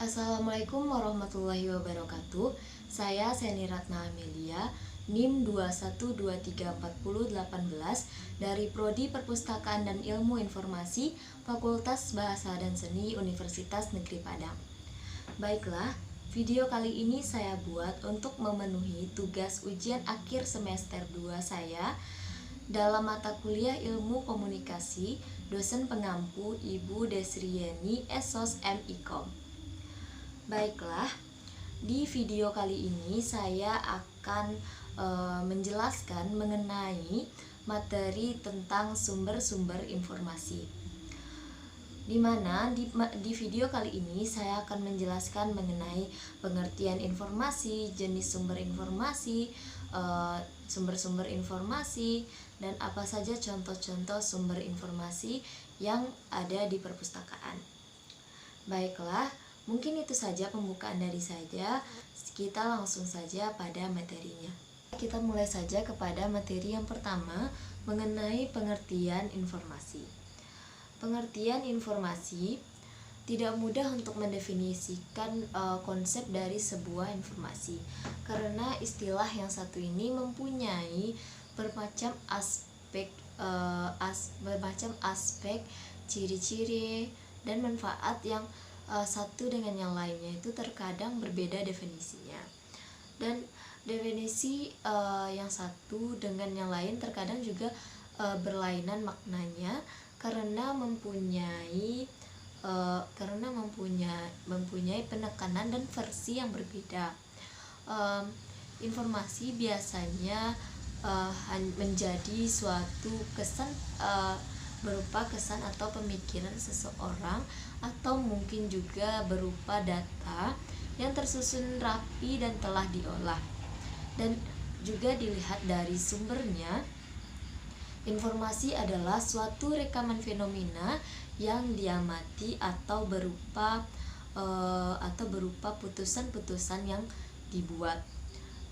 Assalamualaikum warahmatullahi wabarakatuh. Saya Seni Ratna Amelia, NIM 2123418 dari Prodi Perpustakaan dan Ilmu Informasi, Fakultas Bahasa dan Seni Universitas Negeri Padang. Baiklah, video kali ini saya buat untuk memenuhi tugas ujian akhir semester 2 saya dalam mata kuliah Ilmu Komunikasi, dosen pengampu Ibu Desrieni Esos M.Ikom. Baiklah, di video kali ini saya akan menjelaskan mengenai materi tentang sumber-sumber informasi. Di video kali ini saya akan menjelaskan mengenai pengertian informasi, jenis sumber informasi, sumber-sumber informasi, dan apa saja contoh-contoh sumber informasi yang ada di perpustakaan. Baiklah, mungkin itu saja pembukaan dari saya. Kita langsung saja pada materinya. Kita mulai saja kepada materi yang pertama mengenai pengertian informasi. Pengertian informasi tidak mudah untuk mendefinisikan konsep dari sebuah informasi, karena istilah yang satu ini mempunyai bermacam aspek, ciri-ciri, dan manfaat yang satu dengan yang lainnya itu terkadang berbeda definisinya, dan definisi yang satu dengan yang lain terkadang juga berlainan maknanya karena mempunyai penekanan dan versi yang berbeda. Informasi biasanya menjadi suatu kesan berupa kesan atau pemikiran seseorang, atau mungkin juga berupa data yang tersusun rapi dan telah diolah dan juga dilihat dari sumbernya. Informasi adalah suatu rekaman fenomena yang diamati atau berupa putusan-putusan yang dibuat.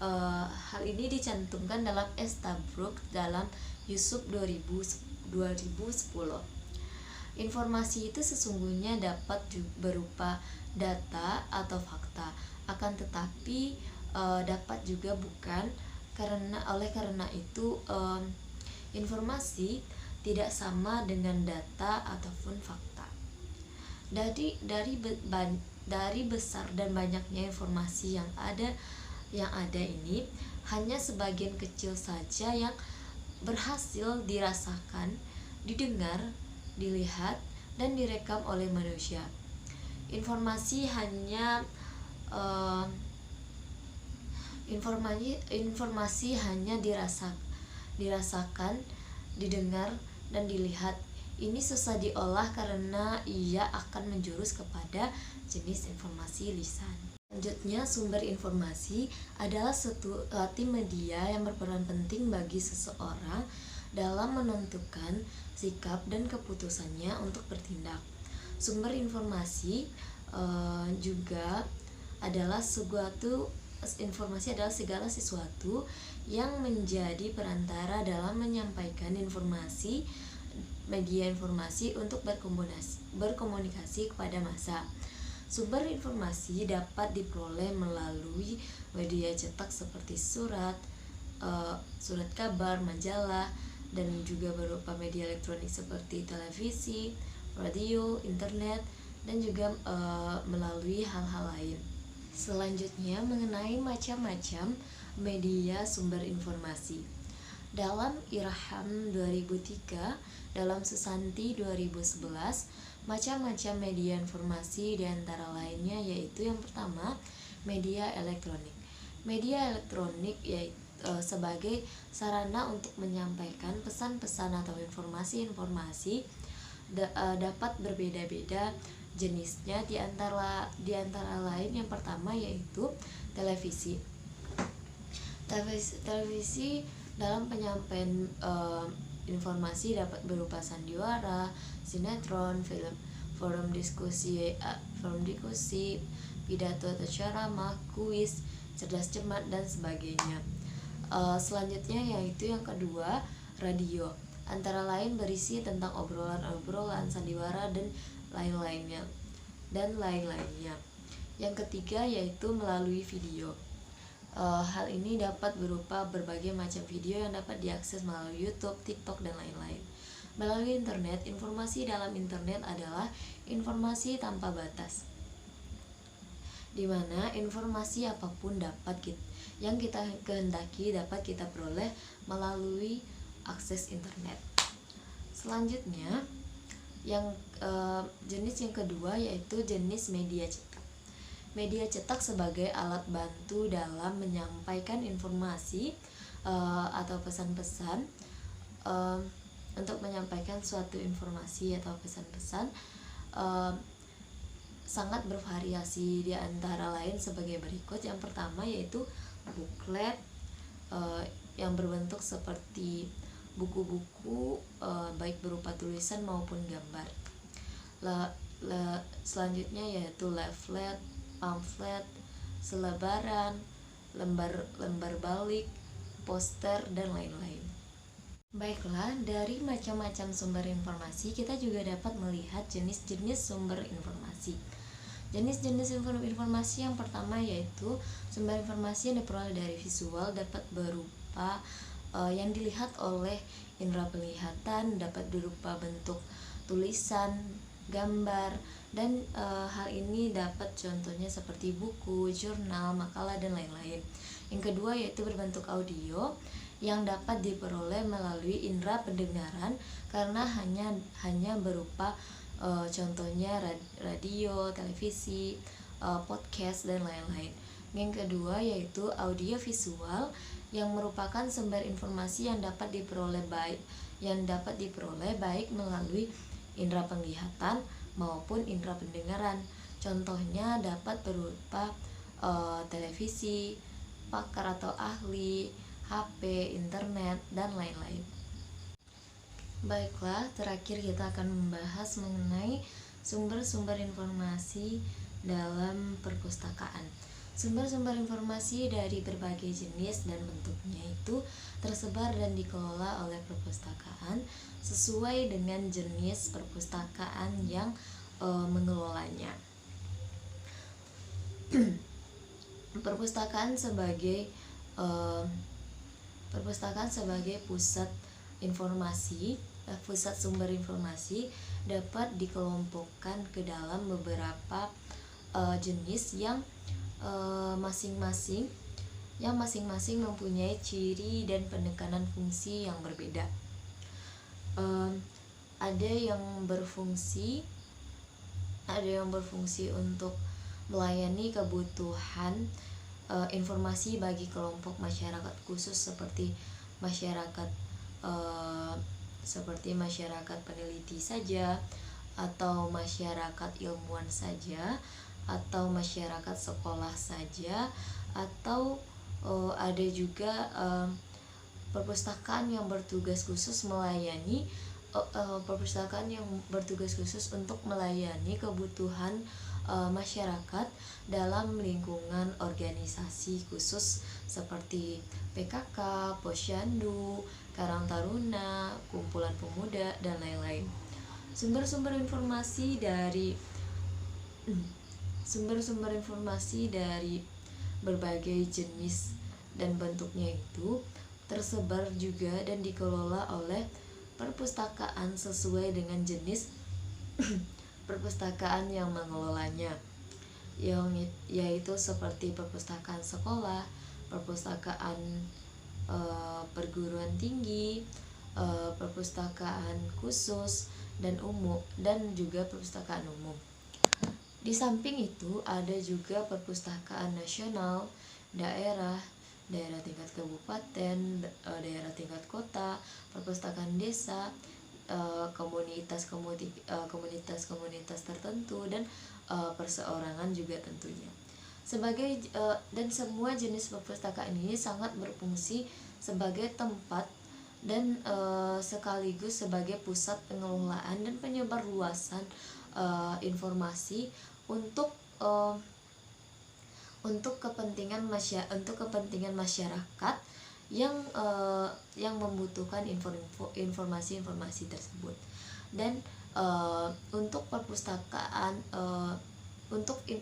Hal ini dicantumkan dalam Estabrook dalam Yusuf 2010. Informasi itu sesungguhnya dapat berupa data atau fakta, akan tetapi dapat juga bukan. Karena itu informasi tidak sama dengan data ataupun fakta. Dari besar dan banyaknya informasi yang ada ini, hanya sebagian kecil saja yang berhasil dirasakan, didengar, dilihat, dan direkam oleh manusia. Informasi hanya dirasakan, didengar, dan dilihat. Ini susah diolah karena ia akan menjurus kepada jenis informasi lisan. Selanjutnya, sumber informasi adalah suatu media yang berperan penting bagi seseorang dalam menentukan sikap dan keputusannya untuk bertindak. Sumber informasi juga adalah segala sesuatu yang menjadi perantara dalam menyampaikan informasi, media informasi untuk berkomunikasi kepada massa. Sumber informasi dapat diperoleh melalui media cetak seperti surat kabar, majalah, dan juga berupa media elektronik seperti televisi, radio, internet, dan juga melalui hal-hal lain. Selanjutnya, mengenai macam-macam media sumber informasi. Dalam Irham 2003, dalam Susanti 2011, macam-macam media informasi diantara lainnya yaitu yang pertama, media elektronik. Media elektronik yaitu sebagai sarana untuk menyampaikan pesan-pesan atau informasi-informasi dapat berbeda-beda jenisnya, di antara lain yang pertama yaitu televisi. Televisi dalam penyampaian informasi dapat berupa sandiwara, sinetron, film, forum diskusi, pidato atau ceramah, kuis, cerdas cermat, dan sebagainya. Selanjutnya yaitu yang kedua, radio. Antara lain berisi tentang obrolan-obrolan, sandiwara, dan lain-lainnya. Yang ketiga yaitu melalui video. Hal ini dapat berupa berbagai macam video yang dapat diakses melalui YouTube, TikTok, dan lain-lain. Melalui internet, informasi dalam internet adalah informasi tanpa batas, di mana informasi apapun yang kita kehendaki dapat kita peroleh melalui akses internet. Selanjutnya, jenis yang kedua yaitu jenis media cetak. Media cetak sebagai alat bantu dalam menyampaikan informasi atau pesan-pesan. Untuk menyampaikan suatu informasi atau pesan-pesan sangat bervariasi, di antara lain sebagai berikut. Yang pertama yaitu booklet yang berbentuk seperti buku-buku baik berupa tulisan maupun gambar. Selanjutnya yaitu leaflet, pamflet, selebaran, lembar balik, poster, dan lain-lain. Baiklah, dari macam-macam sumber informasi kita juga dapat melihat jenis-jenis sumber informasi. Jenis-jenis informasi yang pertama yaitu sumber informasi yang diperoleh dari visual, dapat berupa yang dilihat oleh indera penglihatan, dapat berupa bentuk tulisan, gambar, dan hal ini dapat contohnya seperti buku, jurnal, makalah, dan lain-lain. Yang kedua yaitu berbentuk audio yang dapat diperoleh melalui indera pendengaran karena hanya berupa contohnya radio, televisi, podcast, dan lain-lain. Yang kedua yaitu audio visual yang merupakan sumber informasi yang dapat diperoleh baik melalui indera penglihatan maupun indera pendengaran. Contohnya dapat berupa televisi, pakar atau ahli, HP, internet, dan lain-lain. Baiklah, terakhir kita akan membahas mengenai sumber-sumber informasi dalam perpustakaan. Sumber-sumber informasi dari berbagai jenis dan bentuknya itu tersebar dan dikelola oleh perpustakaan sesuai dengan jenis perpustakaan yang mengelolanya. Perpustakaan sebagai pusat informasi, pusat sumber informasi dapat dikelompokkan ke dalam beberapa jenis yang masing-masing mempunyai ciri dan penekanan fungsi yang berbeda. Ada yang berfungsi untuk melayani kebutuhan informasi bagi kelompok masyarakat khusus seperti masyarakat peneliti saja, atau masyarakat ilmuwan saja, atau masyarakat sekolah saja, atau ada juga perpustakaan yang bertugas khusus untuk melayani kebutuhan masyarakat dalam lingkungan organisasi khusus seperti PKK, Posyandu, Karang Taruna, Kumpulan Pemuda, dan lain-lain. Sumber-sumber informasi dari berbagai jenis dan bentuknya itu tersebar juga dan dikelola oleh perpustakaan sesuai dengan jenis perpustakaan yang mengelolanya, yaitu seperti perpustakaan sekolah, perpustakaan perguruan tinggi, perpustakaan khusus dan juga perpustakaan umum. Di samping itu ada juga perpustakaan nasional, daerah tingkat kabupaten, daerah tingkat kota, perpustakaan desa, komunitas tertentu, dan perseorangan juga tentunya. Dan semua jenis perpustakaan ini sangat berfungsi sebagai tempat dan sekaligus sebagai pusat pengelolaan dan penyebarluasan informasi untuk kepentingan masyarakat yang membutuhkan informasi tersebut. Dan untuk perpustakaan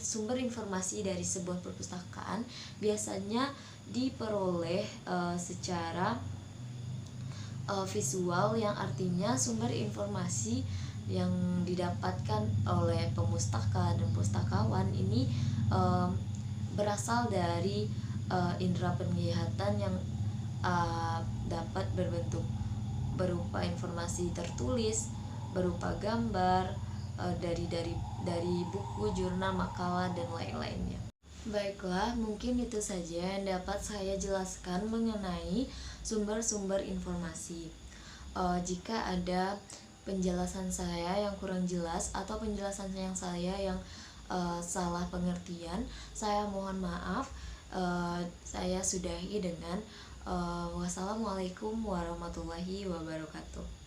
Sumber informasi dari sebuah perpustakaan biasanya diperoleh secara visual, yang artinya sumber informasi yang didapatkan oleh pemustaka dan pustakawan ini berasal dari indera penglihatan yang dapat berbentuk berupa informasi tertulis, berupa gambar, dari buku, jurnal, makalah, dan lain-lainnya. Baiklah, mungkin itu saja yang dapat saya jelaskan mengenai sumber-sumber informasi. Jika ada penjelasan saya yang kurang jelas atau penjelasan saya yang salah pengertian, saya mohon maaf. Saya sudahi dengan wassalamualaikum warahmatullahi wabarakatuh.